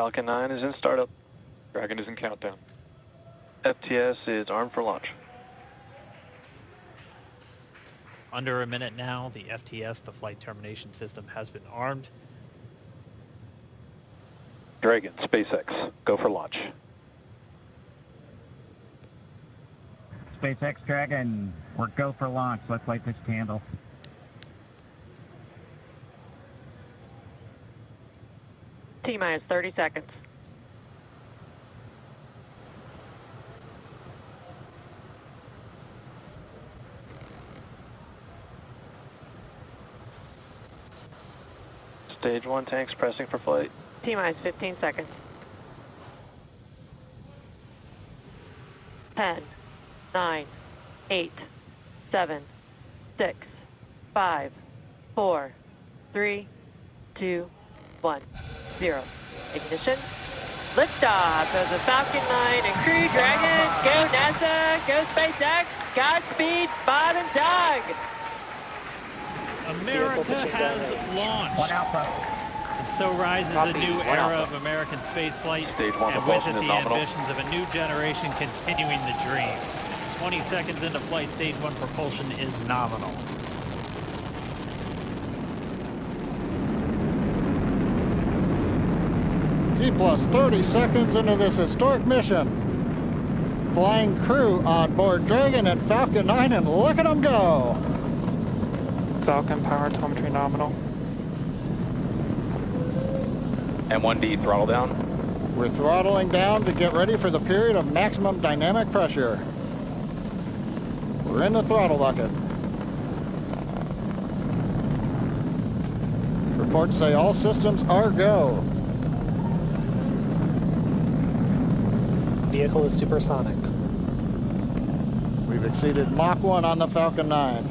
Falcon 9 is in startup. Dragon is in countdown. FTS is armed for launch. Under a minute now, the FTS, the flight termination system, has been armed. Dragon, SpaceX, go for launch. SpaceX Dragon, we're go for launch. Let's light this candle. T-minus 30 seconds. Stage 1 tanks pressing for flight. T-minus 15 seconds. 10, 9, 8, 7, 6, 5, 4, 3, 2, 1, 0. Ignition. Liftoff of the Falcon 9 and Crew Dragon. Go NASA, go SpaceX. Godspeed, Bob and Doug. America has launched. One Alpha. And so rises a new era of American spaceflight, and with it the ambitions of a new generation continuing the dream. 20 seconds into flight, stage 1 propulsion is nominal. T plus 30 seconds into this historic mission. Flying crew on board Dragon and Falcon 9, and look at them go. Falcon power telemetry nominal. M1D throttle down. We're throttling down to get ready for the period of maximum dynamic pressure. We're in the throttle bucket. Reports say all systems are go. Vehicle is supersonic. We've exceeded Mach 1 on the Falcon 9.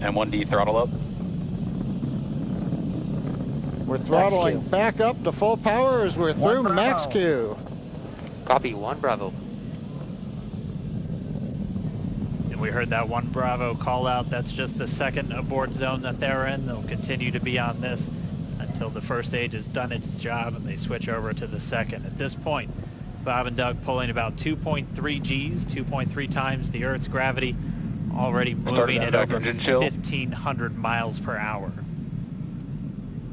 M1D throttle up. We're throttling back up to full power as we're through max Q. Copy, 1 Bravo. And we heard that 1 Bravo call out. That's just the second abort zone that they're in. They'll continue to be on this until the first stage has done its job and they switch over to the second. At this point, Bob and Doug pulling about 2.3 Gs, 2.3 times the Earth's gravity, already moving at over 1,500 miles per hour.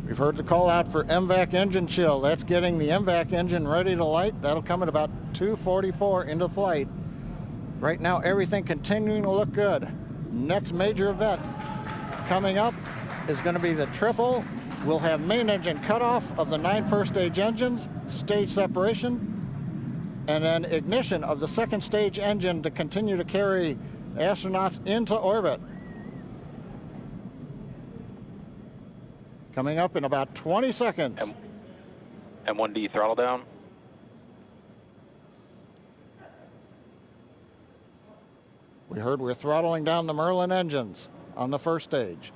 We've heard the call out for MVAC engine chill. That's getting the MVAC engine ready to light. That'll come at about 2:44 into flight. Right now, everything continuing to look good. Next major event coming up is going to be the triple. We'll have main engine cutoff of the 9 first stage engines, stage separation, and then ignition of the second stage engine to continue to carry astronauts into orbit. Coming up in about 20 seconds. M1D throttle down. We heard we're throttling down the Merlin engines on the first stage.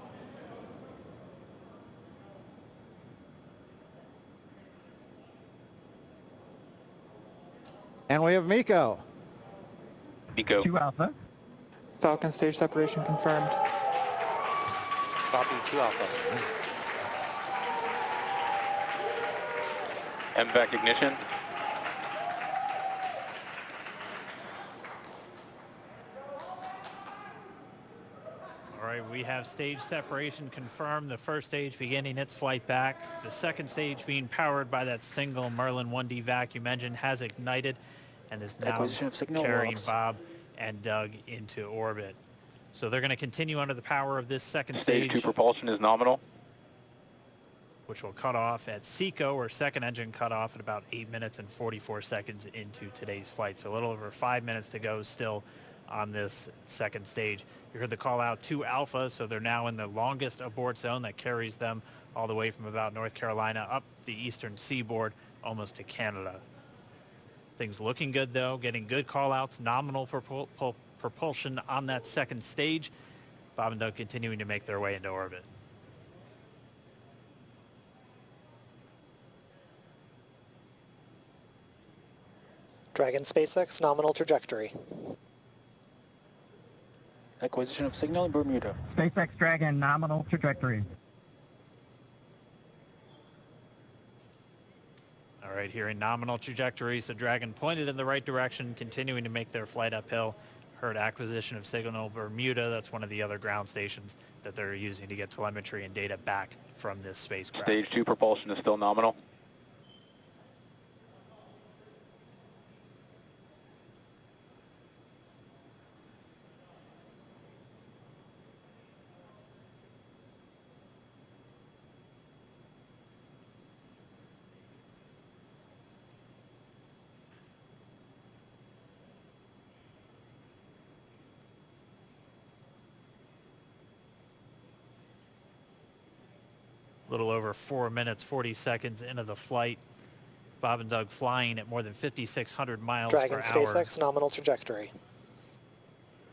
And we have MECO. MECO. 2 Alpha. Falcon stage separation confirmed. Copy, 2 Alpha. MVAC ignition. All right, we have stage separation confirmed. The first stage beginning its flight back. The second stage being powered by that single Merlin 1D vacuum engine has ignited and is now carrying Bob and Doug into orbit. So they're going to continue under the power of this second stage. Stage 2 propulsion is nominal. Which will cut off at SECO, or second engine cut off at about 8 minutes and 44 seconds into today's flight. So a little over 5 minutes to go still on this second stage. You heard the call out 2 Alpha, so they're now in the longest abort zone that carries them all the way from about North Carolina up the eastern seaboard almost to Canada. Things looking good though, getting good call outs, nominal propulsion on that second stage. Bob and Doug continuing to make their way into orbit. Dragon SpaceX nominal trajectory. Acquisition of signal in Bermuda. SpaceX Dragon, nominal trajectory. All right, here in nominal trajectory, so Dragon pointed in the right direction, continuing to make their flight uphill. Heard acquisition of signal Bermuda. That's one of the other ground stations that they're using to get telemetry and data back from this spacecraft. Stage 2 propulsion is still nominal. A little over 4 minutes, 40 seconds into the flight. Bob and Doug flying at more than 5,600 miles Dragon per hour. SpaceX nominal trajectory.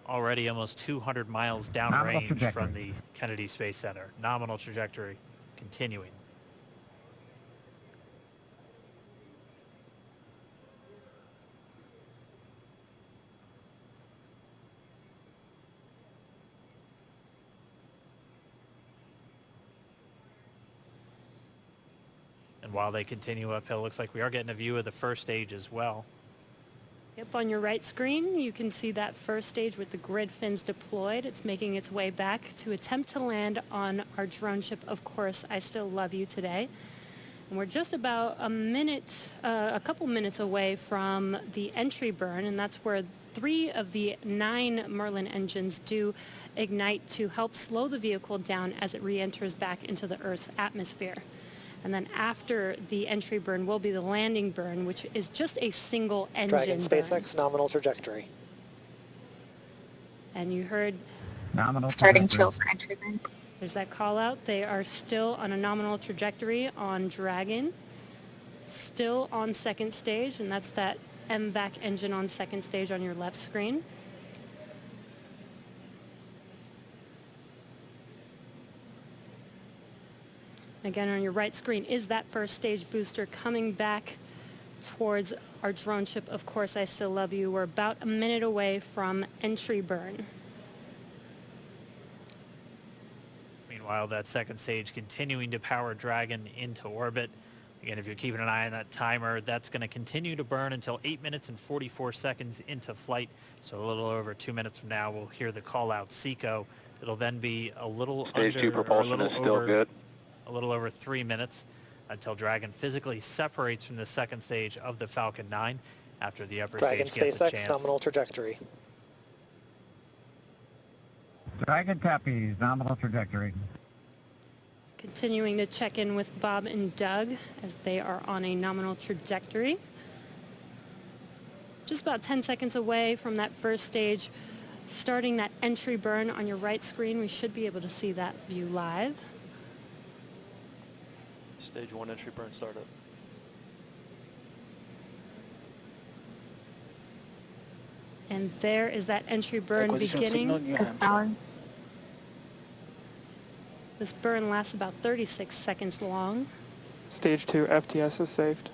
Already almost 200 miles downrange from the Kennedy Space Center. Nominal trajectory continuing. And while they continue uphill, looks like we are getting a view of the first stage as well. Yep, on your right screen, you can see that first stage with the grid fins deployed. It's making its way back to attempt to land on our drone ship, Of Course, I Still Love You today. And we're just about a couple minutes away from the entry burn, and that's where 3 of the 9 Merlin engines do ignite to help slow the vehicle down as it re-enters back into the Earth's atmosphere. And then after the entry burn will be the landing burn, which is just a single engine Dragon burn. SpaceX nominal trajectory. And you heard Nominal Starting trajectory. chill for entry burn. there's that call out. They are still on a nominal trajectory on Dragon, still on second stage, and that's that MVAC engine on second stage on your left screen. Again, on your right screen is that first stage booster coming back towards our drone ship, Of Course, I Still Love You. We're about a minute away from entry burn. Meanwhile, that second stage continuing to power Dragon into orbit. Again, if you're keeping an eye on that timer, that's going to continue to burn until 8 minutes and 44 seconds into flight. So a little over 2 minutes from now, we'll hear the call out SECO. It'll then be a little Stage under, 2 propulsion is still good. a little over 3 minutes until Dragon physically separates from the second stage of the Falcon 9 after the upper Dragon stage gets a SpaceX chance. nominal trajectory. Dragon copies, nominal trajectory. Continuing to check in with Bob and Doug as they are on a nominal trajectory. Just about 10 seconds away from that first stage, starting that entry burn on your right screen. We should be able to see that view live. Stage 1 entry burn startup. And there is that entry burn beginning. Power. This burn lasts about 36 seconds long. Stage 2 FTS is saved.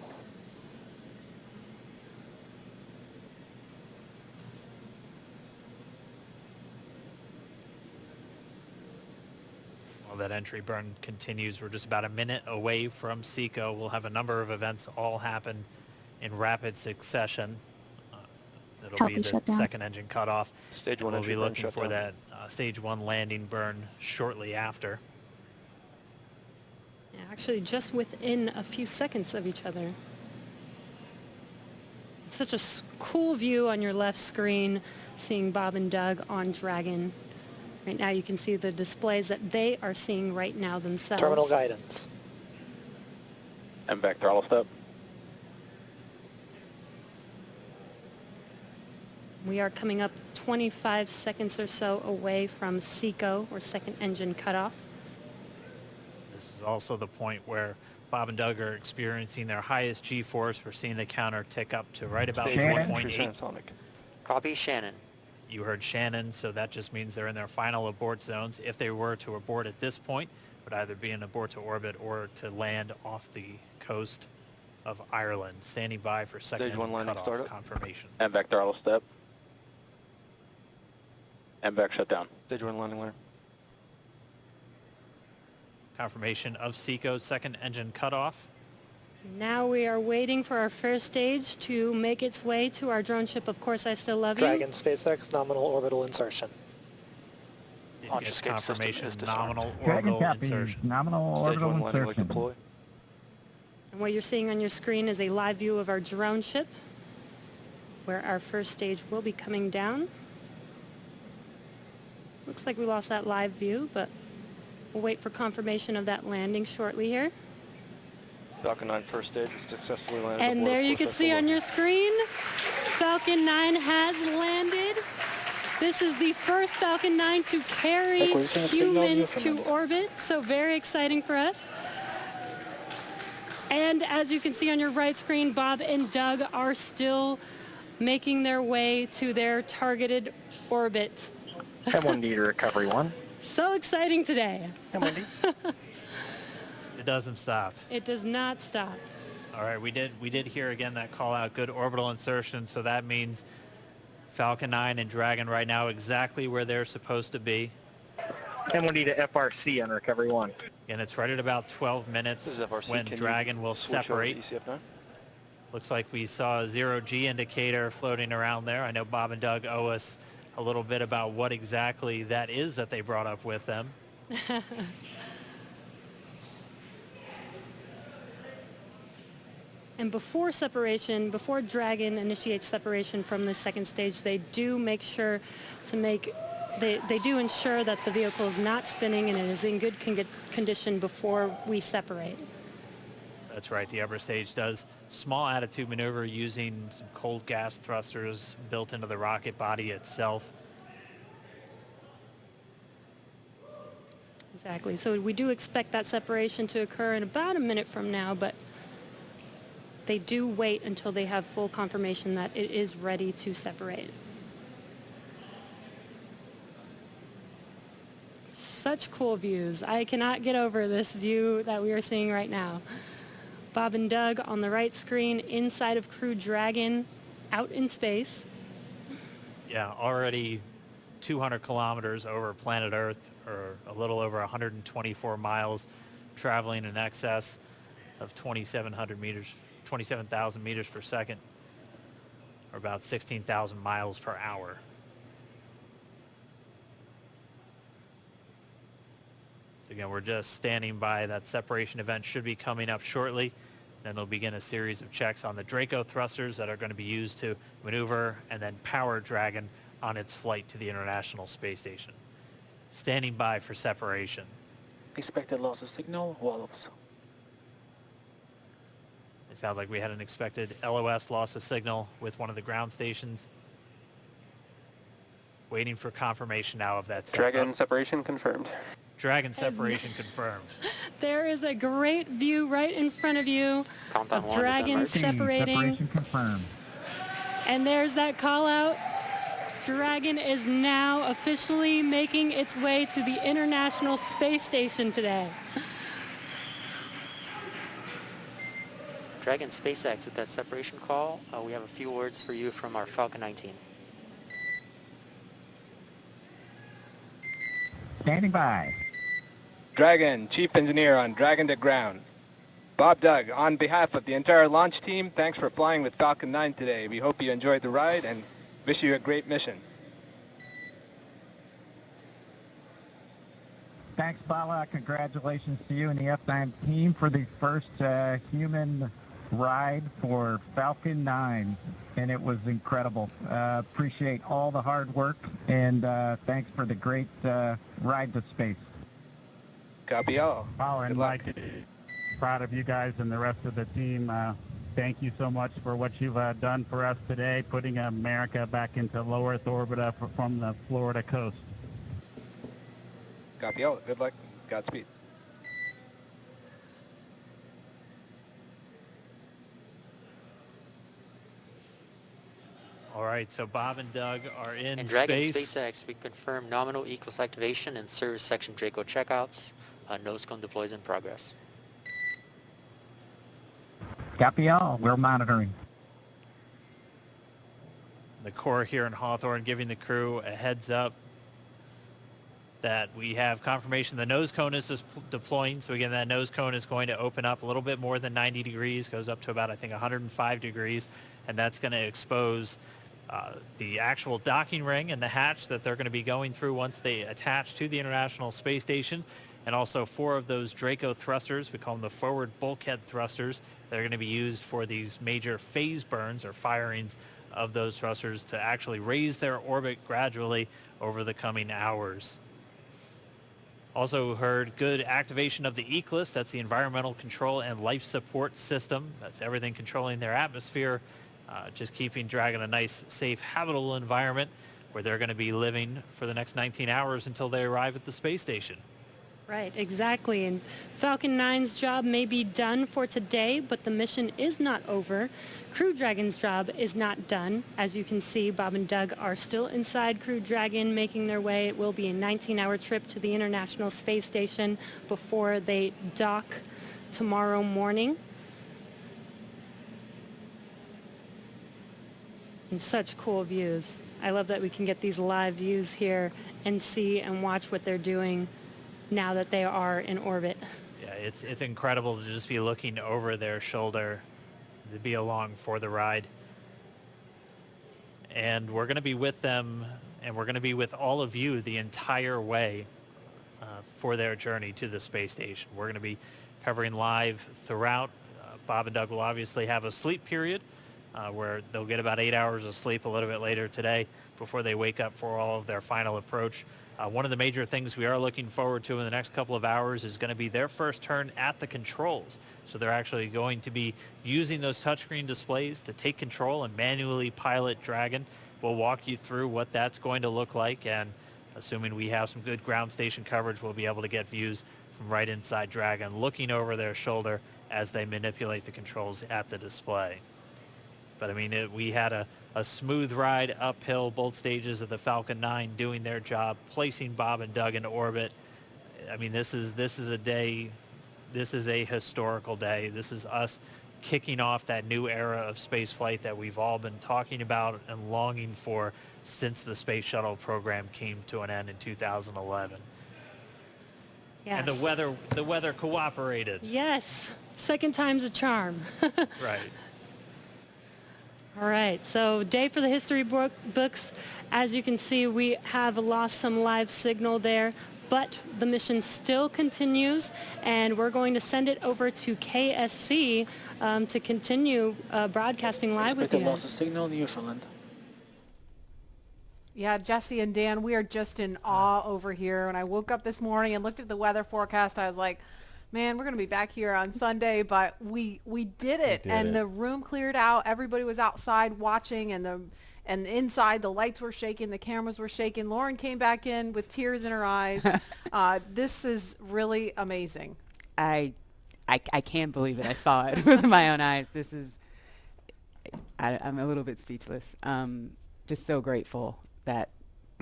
While that entry burn continues, we're just about a minute away from SECO. We'll have a number of events all happen in rapid succession. It'll Copy, be the shutdown. second engine cutoff. Stage 1 We'll entry be burn looking for shutdown. that stage 1 landing burn shortly after. Yeah, actually just within a few seconds of each other. It's such a cool view on your left screen, seeing Bob and Doug on Dragon. Right now you can see the displays that they are seeing right now themselves. Terminal guidance. MVAC throttle step. We are coming up 25 seconds or so away from SECO, or second engine cutoff. This is also the point where Bob and Doug are experiencing their highest G-force. We're seeing the counter tick up to right about Stage 1 Shannon. entry 1.8. transonic. Copy Shannon. You heard Shannon, so that just means they're in their final abort zones. If they were to abort at this point, it would either be an abort to orbit or to land off the coast of Ireland. Standing by for second Stage 1 engine landing cutoff startup. confirmation. MVAC throttle step. MVAC shutdown. Stage 1 landing ladder. Confirmation of SECO's second engine cutoff. Now we are waiting for our first stage to make its way to our drone ship. Of course, I still love you. Dragon SpaceX nominal orbital insertion. Did Launch get escape system confirmation is disarmed. nominal Dragon orbital copy. insertion. Nominal Stage orbital 1 landing leg insertion. deploy. And what you're seeing on your screen is a live view of our drone ship, where our first stage will be coming down. Looks like we lost that live view, but we'll wait for confirmation of that landing shortly here. Falcon 9 first stage is successfully landed. And aboard there you course can see on your screen, Falcon 9 has landed. This is the first Falcon 9 to carry humans to orbit, so very exciting for us. And as you can see on your right screen, Bob and Doug are still making their way to their targeted orbit. M1D to recovery 1. So exciting today. M1D. It doesn't stop. It does not stop. All right, we did hear again that call out, good orbital insertion, so that means Falcon 9 and Dragon right now exactly where they're supposed to be. M1D to FRC on recovery 1. And it's right at about 12 This minutes is FRC. when Can you Dragon will switch over to separate. ECF9? Looks like we saw a 0G indicator floating around there. I know Bob and Doug owe us a little bit about what exactly that is that they brought up with them. And before separation, before Dragon initiates separation from the second stage, they do make sure to they do ensure that the vehicle is not spinning and it is in good condition before we separate. That's right, the upper stage does small attitude maneuver using some cold gas thrusters built into the rocket body itself. Exactly. So we do expect that separation to occur in about a minute from now, but they do wait until they have full confirmation that it is ready to separate. Such cool views. I cannot get over this view that we are seeing right now. Bob and Doug on the right screen inside of Crew Dragon out in space. Yeah, already 200 kilometers over planet Earth, or a little over 124 miles, traveling in excess of 2,700 meters. 27,000 meters per second, or about 16,000 miles per hour. Again, we're just standing by. That separation event should be coming up shortly. Then they'll begin a series of checks on the Draco thrusters that are going to be used to maneuver and then power Dragon on its flight to the International Space Station. Standing by for separation. Expected loss of signal, wallops. It sounds like we had an expected LOS loss of signal with one of the ground stations. Waiting for confirmation now of that. Dragon separation confirmed. Dragon separation confirmed. There is a great view right in front of you Countdown of one, Dragon December. separating. Separation confirmed. And there's that call out. Dragon is now officially making its way to the International Space Station today. Dragon SpaceX with that separation call. We have a few words for you from our Falcon 9 team. Standing by. Dragon, Chief Engineer on Dragon to Ground. Bob Doug, on behalf of the entire launch team, thanks for flying with Falcon 9 today. We hope you enjoyed the ride and wish you a great mission. Thanks, Bala. Congratulations to you and the F9 team for the first human ride for Falcon 9, and it was incredible. Appreciate all the hard work, and thanks for the great ride to space. Copy all. Oh, and Good luck. Mike, proud of you guys and the rest of the team. Thank you so much for what you've done for us today, putting America back into low Earth orbit from the Florida coast. Copy all. Good luck. Godspeed. All right, so Bob and Doug are in And Dragon space. SpaceX, we confirm nominal ECLS activation and service section Draco checkouts. Nosecone Deploy is in progress. Copy all. We're monitoring. The Corps here in Hawthorne giving the crew a heads up that we have confirmation the nose cone is deploying. So again, that nose cone is going to open up a little bit more than 90 degrees, goes up to about, I think, 105 degrees, and that's going to expose the actual docking ring and the hatch that they're going to be going through once they attach to the International Space Station, and also 4 of those Draco thrusters. We call them the forward bulkhead thrusters. They're going to be used for these major phase burns or firings of those thrusters to actually raise their orbit gradually over the coming hours. Also heard good activation of the ECLSS. That's the Environmental Control and Life Support System. That's everything controlling their atmosphere, just keeping Dragon a nice, safe, habitable environment where they're going to be living for the next 19 hours until they arrive at the space station. Right, exactly. And Falcon 9's job may be done for today, but the mission is not over. Crew Dragon's job is not done. As you can see, Bob and Doug are still inside Crew Dragon, making their way. It will be a 19-hour trip to the International Space Station before they dock tomorrow morning. And such cool views. I love that we can get these live views here and see and watch what they're doing now that they are in orbit. Yeah, it's incredible to just be looking over their shoulder, to be along for the ride. And we're going to be with them, and we're going to be with all of you the entire way for their journey to the space station. We're going to be covering live throughout. Bob and Doug will obviously have a sleep period where they'll get about 8 hours of sleep a little bit later today before they wake up for all of their final approach. One of the major things we are looking forward to in the next couple of hours is going to be their first turn at the controls. So they're actually going to be using those touchscreen displays to take control and manually pilot Dragon. We'll walk you through what that's going to look like, and assuming we have some good ground station coverage, we'll be able to get views from right inside Dragon, looking over their shoulder as they manipulate the controls at the display. But I mean, we had a smooth ride uphill, both stages of the Falcon 9 doing their job, placing Bob and Doug into orbit. I mean, this is a day, this is a historical day. This is us kicking off that new era of space flight that we've all been talking about and longing for since the Space Shuttle program came to an end in 2011. Yes. And the weather cooperated. Yes, second time's a charm. Right. All right, so day for the history books. As you can see, we have lost some live signal there, but the mission still continues, and we're going to send it over to KSC to continue broadcasting live with you. Expected loss of signal, Newfoundland. Yeah, Jesse and Dan, we are just in awe over here. When I woke up this morning and looked at the weather forecast, I was like, man, we're going to be back here on Sunday, but we did it. And the room cleared out. Everybody was outside watching, and inside the lights were shaking, the cameras were shaking. Lauren came back in with tears in her eyes. This is really amazing. I can't believe it. I saw it with my own eyes. This is, I'm a little bit speechless. Just so grateful that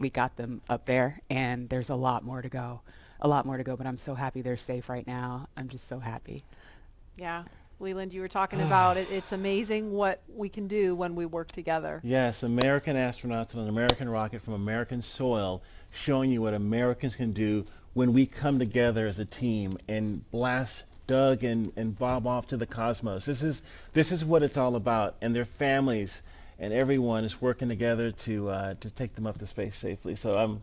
we got them up there, and there's a lot more to go. But I'm so happy they're safe right now. I'm just so happy. Yeah. Leland, you were talking about it. It's amazing what we can do when we work together. Yes, American astronauts on an American rocket from American soil, showing you what Americans can do when we come together as a team and blast Doug and Bob off to the cosmos. This is what it's all about, and their families and everyone is working together to take them up to space safely. So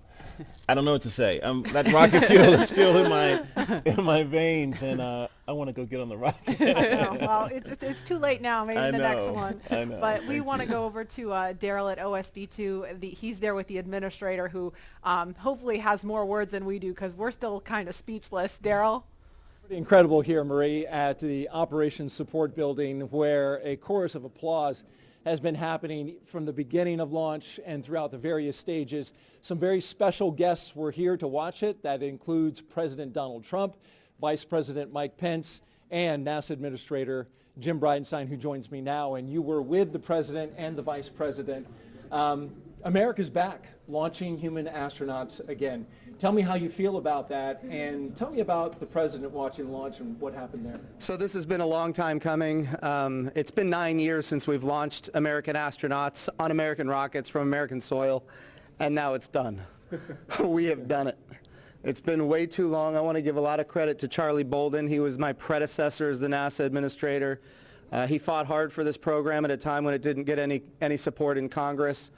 I don't know what to say. That rocket fuel is still in my veins, and I want to go get on the rocket. Well, it's too late now. Maybe the next one. I know. But we want to go over to Daryl at OSB2. He's there with the administrator, who hopefully has more words than we do, because we're still kind of speechless. Daryl? Pretty incredible here, Marie, at the Operations Support Building, where a chorus of applause has been happening from the beginning of launch and throughout the various stages. Some very special guests were here to watch it. That includes President Donald Trump, Vice President Mike Pence, and NASA Administrator Jim Bridenstine, who joins me now. And you were with the President and the Vice President. America's back, launching human astronauts again. Tell me how you feel about that, and tell me about the President watching the launch and what happened there. So this has been a long time coming. It's been 9 years since we've launched American astronauts on American rockets from American soil, and now it's done. We have done it. It's been way too long. I want to give a lot of credit to Charlie Bolden. He was my predecessor as the NASA administrator. He fought hard for this program at a time when it didn't get any support in Congress.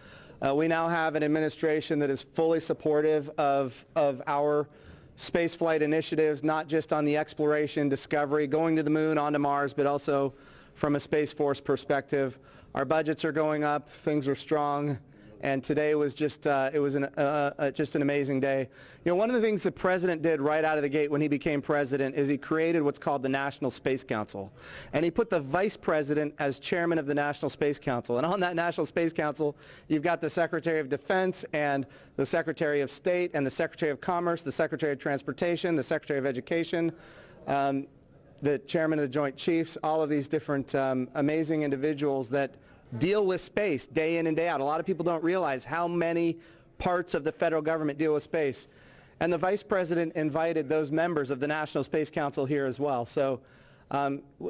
We now have an administration that is fully supportive of our spaceflight initiatives, not just on the exploration, discovery, going to the moon, onto Mars, but also from a Space Force perspective. Our budgets are going up, things are strong, and today was just it was just an amazing day. You know, one of the things the president did right out of the gate when he became president is he created what's called the National Space Council, and he put the vice president as chairman of the National Space Council. And on that National Space Council, you've got the Secretary of Defense and the Secretary of State and the Secretary of Commerce, the Secretary of Transportation, the Secretary of Education, the chairman of the Joint Chiefs, all of these different amazing individuals that deal with space day in and day out. A lot of people don't realize how many parts of the federal government deal with space. And the vice president invited those members of the National Space Council here as well. So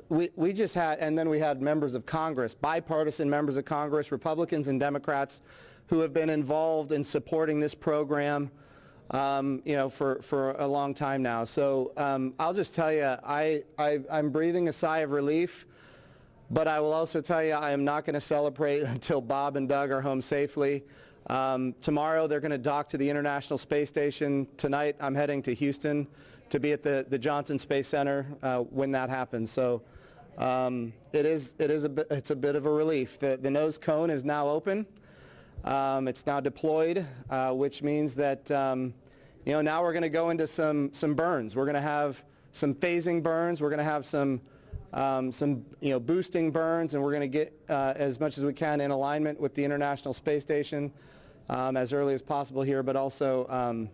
we just had, and then we had members of Congress, bipartisan members of Congress, Republicans and Democrats, who have been involved in supporting this program you know, for a long time now. So I'll just tell you, I'm breathing a sigh of relief. But I will also tell you, I am not going to celebrate until Bob and Doug are home safely. Tomorrow, they're going to dock to the International Space Station. Tonight, I'm heading to Houston to be at the Johnson Space Center when that happens. So it's a bit of a relief. The Nosecone is now open. It's now deployed, which means that you know, now we're going to go into some burns. We're going to have some phasing burns. We're going to have some you know, boosting burns, and we're going to get as much as we can in alignment with the International Space Station as early as possible here. But also,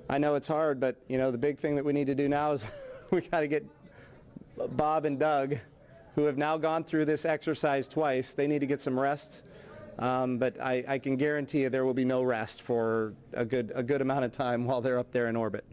I know it's hard, but you know, the big thing that we need to do now is we got to get Bob and Doug, who have now gone through this exercise twice. They need to get some rest. But I can guarantee you there will be no rest for a good amount of time while they're up there in orbit.